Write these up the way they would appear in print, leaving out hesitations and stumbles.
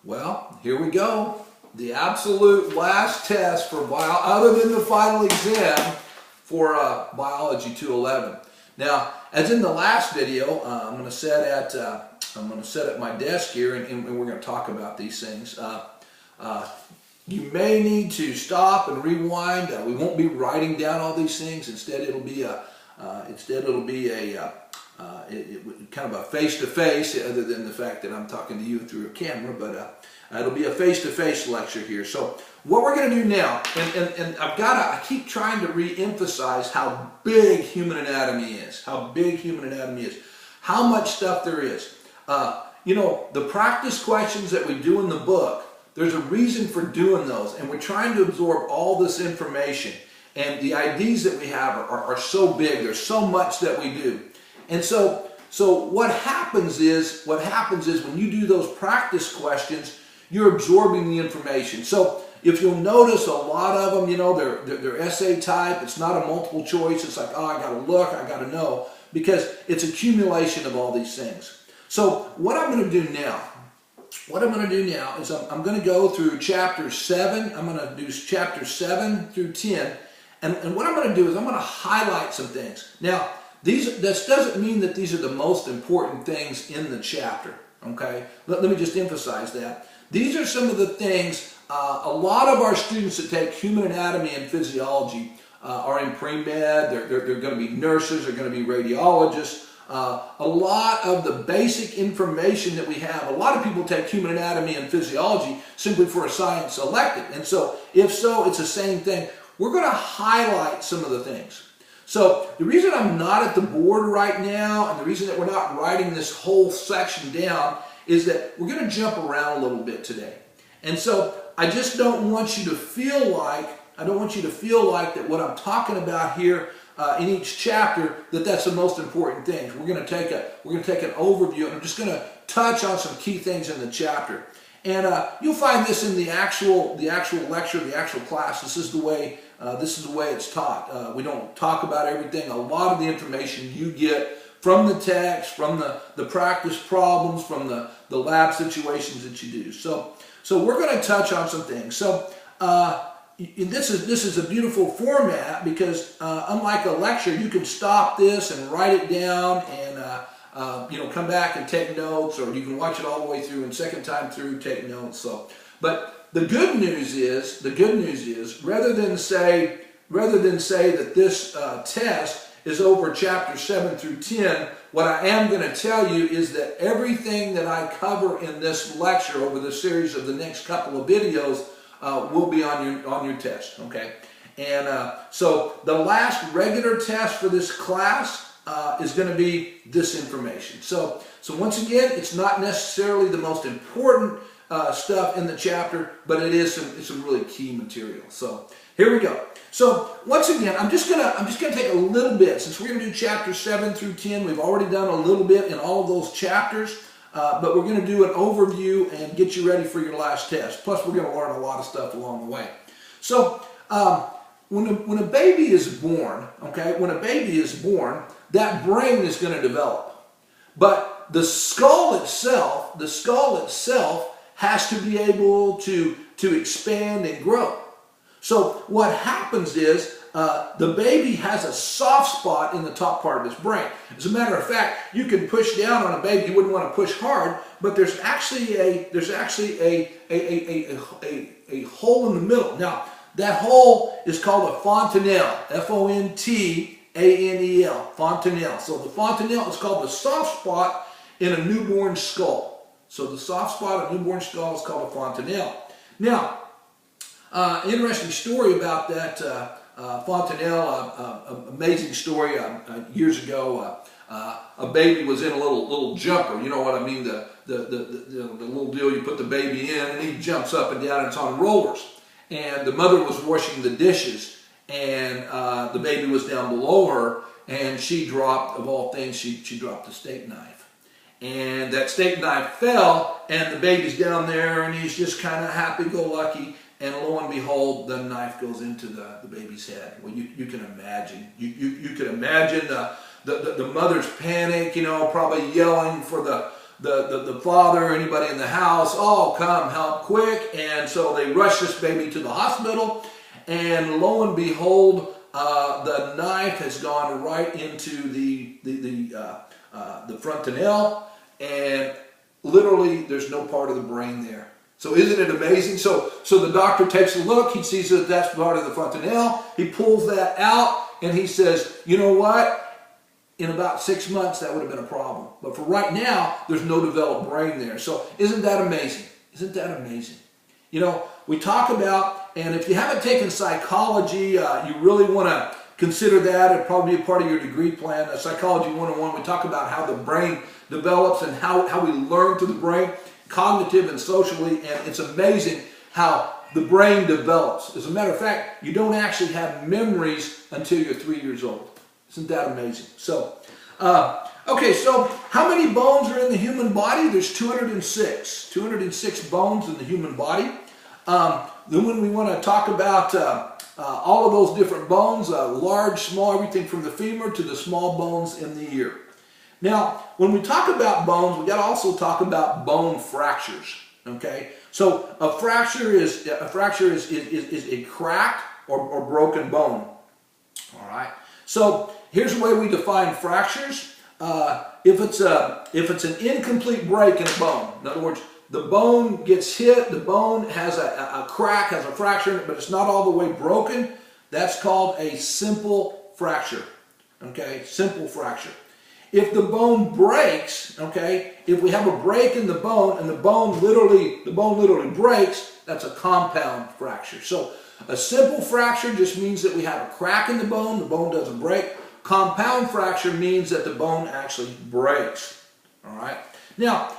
Well, here we go. The absolute last test for bio, other than the final exam for Biology 211. Now, as in the last video, I'm going to set at my desk here, and we're going to talk about these things. You may need to stop and rewind. We won't be writing down all these things. Instead, it'll be a kind of a face-to-face, other than the fact that I'm talking to you through a camera, but it'll be a face-to-face lecture here. So what we're going to do now, and I keep trying to re-emphasize how big human anatomy is, how much stuff there is. You know, the practice questions that we do in the book, there's a reason for doing those, and we're trying to absorb all this information. And the IDs that we have are so big. There's so much that we do. And so what happens is when you do those practice questions, you're absorbing the information. So if you'll notice, a lot of them, you know, they're essay type. It's not a multiple choice. It's like, oh, I got to look, I got to know, because it's accumulation of all these things. So what I'm going to do now is I'm going to go through chapter 7. I'm going to do chapter 7 through 10. And what I'm going to do is I'm going to highlight some things. Now, this doesn't mean that these are the most important things in the chapter, okay? Let me just emphasize that. These are some of the things, a lot of our students that take human anatomy and physiology are in pre-med, they're going to be nurses, they're going to be radiologists. A lot of the basic information that we have, a lot of people take human anatomy and physiology simply for a science elective. And so, if so, it's the same thing. We're going to highlight some of the things. So the reason I'm not at the board right now, and the reason that we're not writing this whole section down, is that we're going to jump around a little bit today. And so I just don't want you to feel like, that what I'm talking about here in each chapter, that's the most important thing. We're going to take an overview, and I'm just going to touch on some key things in the chapter. And you'll find this in the actual lecture, the actual class. This is the way it's taught. We don't talk about everything. A lot of the information you get from the text, from the practice problems, from the lab situations that you do. So we're going to touch on some things. So this is a beautiful format, because unlike a lecture, you can stop this and write it down and come back and take notes, or you can watch it all the way through and second time through take notes. So, but the good news is, rather than say that this test is over chapter 7 through 10, what I am going to tell you is that everything that I cover in this lecture over the series of the next couple of videos will be on your test. Okay, and so the last regular test for this class is going to be this information. So once again, it's not necessarily the most important stuff in the chapter, but it is some really key material. So here we go. So once again, I'm just gonna take a little bit, since we're gonna do chapter 7 through 10. We've already done a little bit in all of those chapters, but we're gonna do an overview and get you ready for your last test. Plus, we're gonna learn a lot of stuff along the way. So when a baby is born, okay, that brain is going to develop. But the skull itself has to be able to expand and grow. So what happens is the baby has a soft spot in the top part of his brain. As a matter of fact, you can push down on a baby. You wouldn't want to push hard, but there's actually a hole in the middle. Now, that hole is called a fontanelle, F-O-N-T-A-N-E-L, fontanelle. So the fontanelle is called the soft spot in a newborn skull. So the soft spot in a newborn skull is called a fontanelle. Now, interesting story about that fontanelle, amazing story. Years ago, a baby was in a little jumper. You know what I mean? The little deal you put the baby in, and he jumps up and down, and it's on rollers. And the mother was washing the dishes, and the baby was down below her, and she dropped, of all things, she dropped a steak knife. And that steak knife fell, and the baby's down there, and he's just kind of happy-go-lucky, and lo and behold, the knife goes into the baby's head. Well, you can imagine. You can imagine the mother's panic, you know, probably yelling for the the father, anybody in the house, oh, come help quick. And so they rush this baby to the hospital, and lo and behold, the knife has gone right into the frontanelle, and literally there's no part of the brain there. So isn't it amazing? So the doctor takes a look, he sees that that's part of the frontanelle, he pulls that out, and he says, you know what? In about 6 months, that would have been a problem. But for right now, there's no developed brain there. So isn't that amazing? Isn't that amazing? You know, we talk about, and if you haven't taken psychology, you really want to consider that. It'll probably be a part of your degree plan. Psychology 101, we talk about how the brain develops and how we learn through the brain, cognitive and socially, and it's amazing how the brain develops. As a matter of fact, you don't actually have memories until you're 3 years old. Isn't that amazing? So, okay, so how many bones are in the human body? There's 206. 206 bones in the human body. Then when we want to talk about all of those different bones, large, small, everything from the femur to the small bones in the ear. Now, when we talk about bones, we got to also talk about bone fractures. Okay, so a fracture is a cracked or broken bone. All right. So here's the way we define fractures. If it's an incomplete break in a bone, in other words, the bone gets hit, the bone has a crack, has a fracture in it, but it's not all the way broken, that's called a simple fracture. Okay, simple fracture. If the bone breaks, okay, if we have a break in the bone and the bone literally breaks, that's a compound fracture. So a simple fracture just means that we have a crack in the bone doesn't break. Compound fracture means that the bone actually breaks. All right. Now,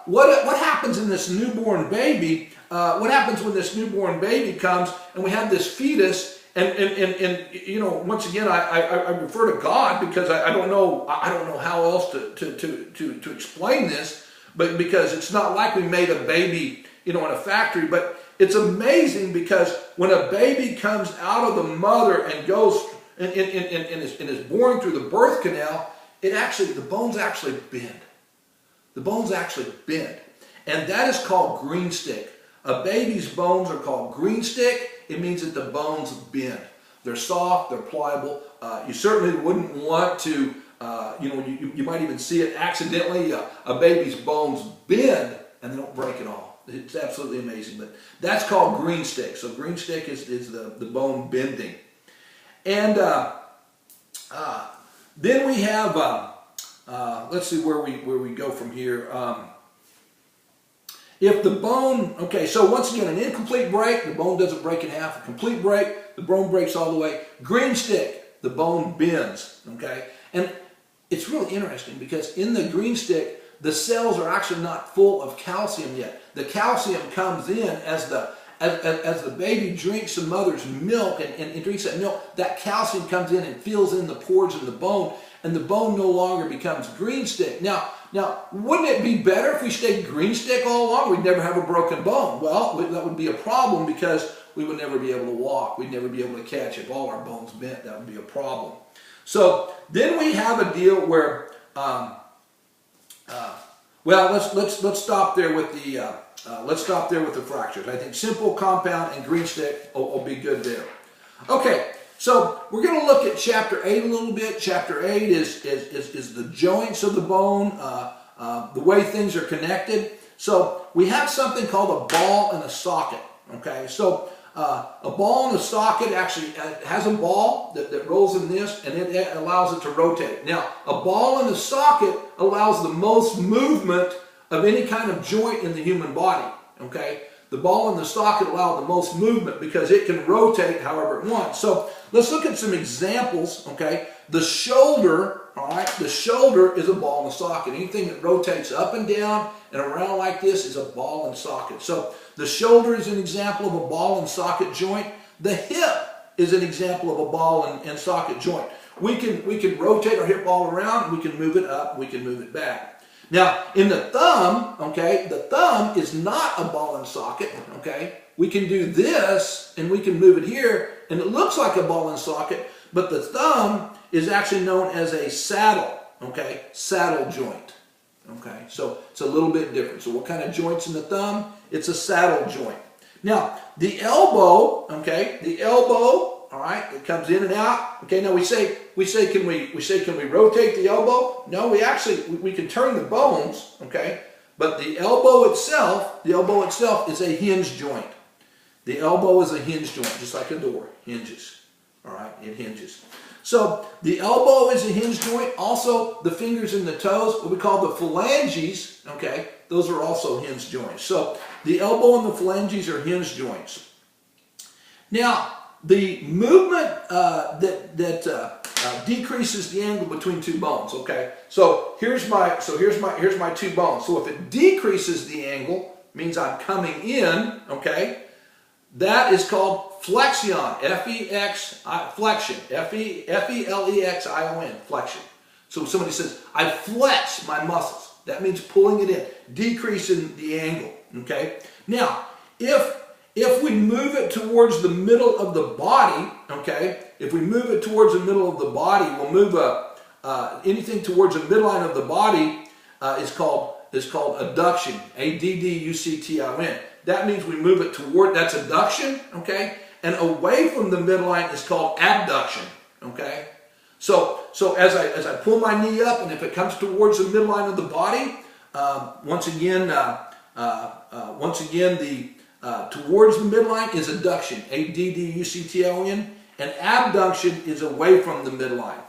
what happens in this newborn baby? What happens when this newborn baby comes and we have this fetus? And you know, once again, I refer to God because I don't know how else to explain this, but because it's not like we made a baby, you know, in a factory, but it's amazing because when a baby comes out of the mother and goes and is born through the birth canal, the bones actually bend. The bones actually bend, and that is called green stick. A baby's bones are called green stick. It means that the bones bend. They're soft, they're pliable. You certainly wouldn't want to, you might even see it accidentally. A baby's bones bend and they don't break at all. It's absolutely amazing. But that's called green stick. So green stick is the bone bending. And then we have, let's see where we go from here. If the bone, okay, so once again, an incomplete break, the bone doesn't break in half. A complete break, the bone breaks all the way. Green stick, the bone bends, okay? And it's really interesting because in the green stick, the cells are actually not full of calcium yet. The calcium comes in as the baby drinks the mother's milk and drinks that milk, that calcium comes in and fills in the pores in the bone, and the bone no longer becomes green stick. Now, wouldn't it be better if we stayed green stick all along? We'd never have a broken bone. Well, that would be a problem because we would never be able to walk. We'd never be able to catch. If all our bones bent, that would be a problem. So then we have a deal where, well, let's stop there with the fractures. I think simple, compound, and green stick will be good there. Okay. So we're going to look at chapter 8 a little bit. Chapter 8 is the joints of the bone, the way things are connected. So we have something called a ball and a socket. Okay, so a ball and a socket actually has a ball that rolls in this, and it allows it to rotate. Now, a ball and a socket allows the most movement of any kind of joint in the human body. Okay. The ball and the socket allow the most movement because it can rotate however it wants. So let's look at some examples, okay? The shoulder, all right, the shoulder is a ball and a socket. Anything that rotates up and down and around like this is a ball and socket. So the shoulder is an example of a ball and socket joint. The hip is an example of a ball and socket joint. We can rotate our hip all around, we can move it up, we can move it back. Now, in the thumb, okay, the thumb is not a ball and socket, okay? We can do this, and we can move it here, and it looks like a ball and socket, but the thumb is actually known as a saddle, okay? Saddle joint, Okay, so it's a little bit different. So what kind of joint's in the thumb? It's a saddle joint. Now, the elbow, okay, the elbow, all right, it comes in and out. Okay, now we say can we rotate the elbow? No, we can turn the bones, okay? But the elbow itself is a hinge joint. The elbow is a hinge joint, just like a door, hinges. All right, it hinges. So the elbow is a hinge joint. Also, the fingers and the toes, what we call the phalanges, okay, those are also hinge joints. So the elbow and the phalanges are hinge joints. Now, the movement that decreases the angle between two bones. Okay, so here's my two bones. So if it decreases the angle, means I'm coming in. Okay, that is called flexion. Flexion. F-E-L-E-X-I-O-N. Flexion. So somebody says, I flex my muscles. That means pulling it in, decreasing the angle. Okay. Now, if we move it towards the middle of the body, okay, if we move it towards the middle of the body, we'll move anything towards the midline of the body is called adduction, A-D-D-U-C-T-I-O-N. That means we move it toward, that's adduction, okay, and away from the midline is called abduction, okay. So as I pull my knee up, and if it comes towards the midline of the body, once again, towards the midline is adduction, A-D-D-U-C-T-I-O-N, and abduction is away from the midline.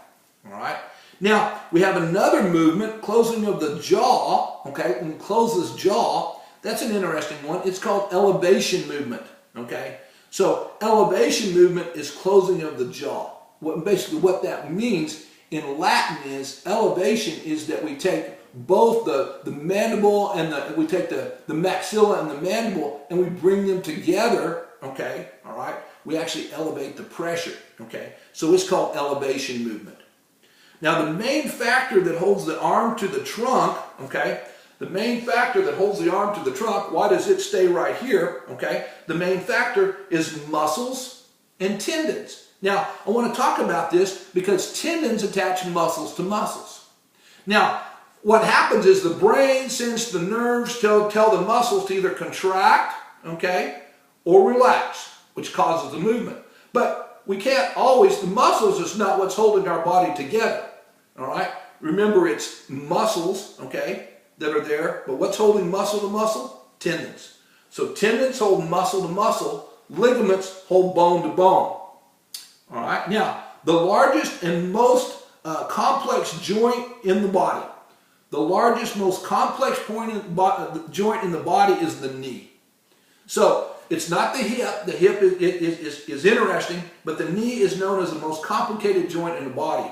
All right. Now we have another movement, closing of the jaw. Okay, when we close this jaw, that's an interesting one. It's called elevation movement. Okay, so elevation movement is closing of the jaw. Basically what that means in Latin is elevation is that we take both the mandible and we take the maxilla and the mandible and we bring them together, okay, all right? We actually elevate the pressure, okay? So it's called elevation movement. Now the main factor that holds the arm to the trunk, okay, the main factor that holds the arm to the trunk, why does it stay right here, okay? The main factor is muscles and tendons. Now, I want to talk about this because tendons attach muscles to muscles. Now, what happens is the brain sends the nerves to tell the muscles to either contract, okay, or relax, which causes the movement. But we can't always, the muscles is not what's holding our body together, all right? Remember, it's muscles, okay, that are there, but what's holding muscle to muscle? Tendons. So tendons hold muscle to muscle, ligaments hold bone to bone. All right, now, the largest and most complex joint in the body, the largest, most complex joint in the body is the knee. So it's not the hip. The hip is interesting, but the knee is known as the most complicated joint in the body.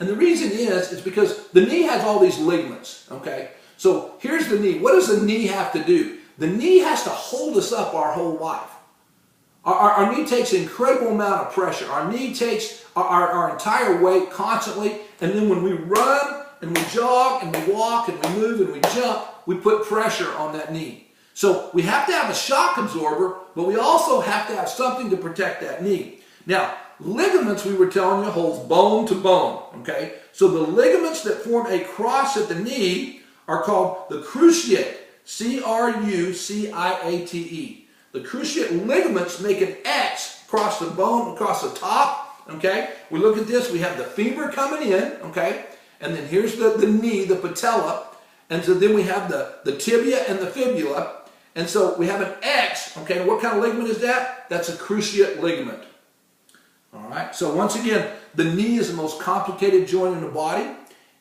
And the reason is because the knee has all these ligaments, okay? So here's the knee. What does the knee have to do? The knee has to hold us up our whole life. Our knee takes an incredible amount of pressure. Our knee takes our entire weight constantly, and then when we run and we jog and we walk and we move and we jump, we put pressure on that knee. So we have to have a shock absorber, but we also have to have something to protect that knee. Now, ligaments, we were telling you, holds bone to bone, okay? So the ligaments that form a cross at the knee are called the cruciate, C-R-U-C-I-A-T-E. The cruciate ligaments make an X across the bone, across the top, okay? We look at this, we have the femur coming in, okay? And then here's the knee, the patella. And so then we have the tibia and the fibula. And so we have an X, okay? What kind of ligament is that? That's a cruciate ligament. All right? So once again, the knee is the most complicated joint in the body.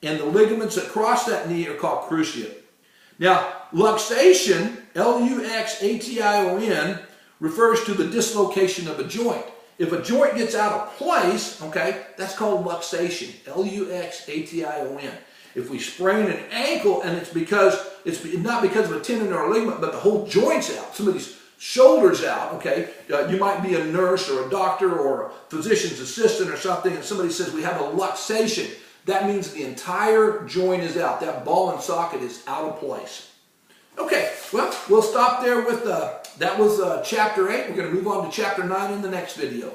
And the ligaments that cross that knee are called cruciate. Now, luxation, L-U-X-A-T-I-O-N, refers to the dislocation of a joint. If a joint gets out of place, okay, that's called luxation, L-U-X-A-T-I-O-N. If we sprain an ankle and it's not because of a tendon or a ligament, but the whole joint's out, somebody's shoulder's out, okay, you might be a nurse or a doctor or a physician's assistant or something, and somebody says we have a luxation. That means the entire joint is out. That ball and socket is out of place. Okay, well, we'll stop there with, that was chapter 8. We're going to move on to chapter 9 in the next video.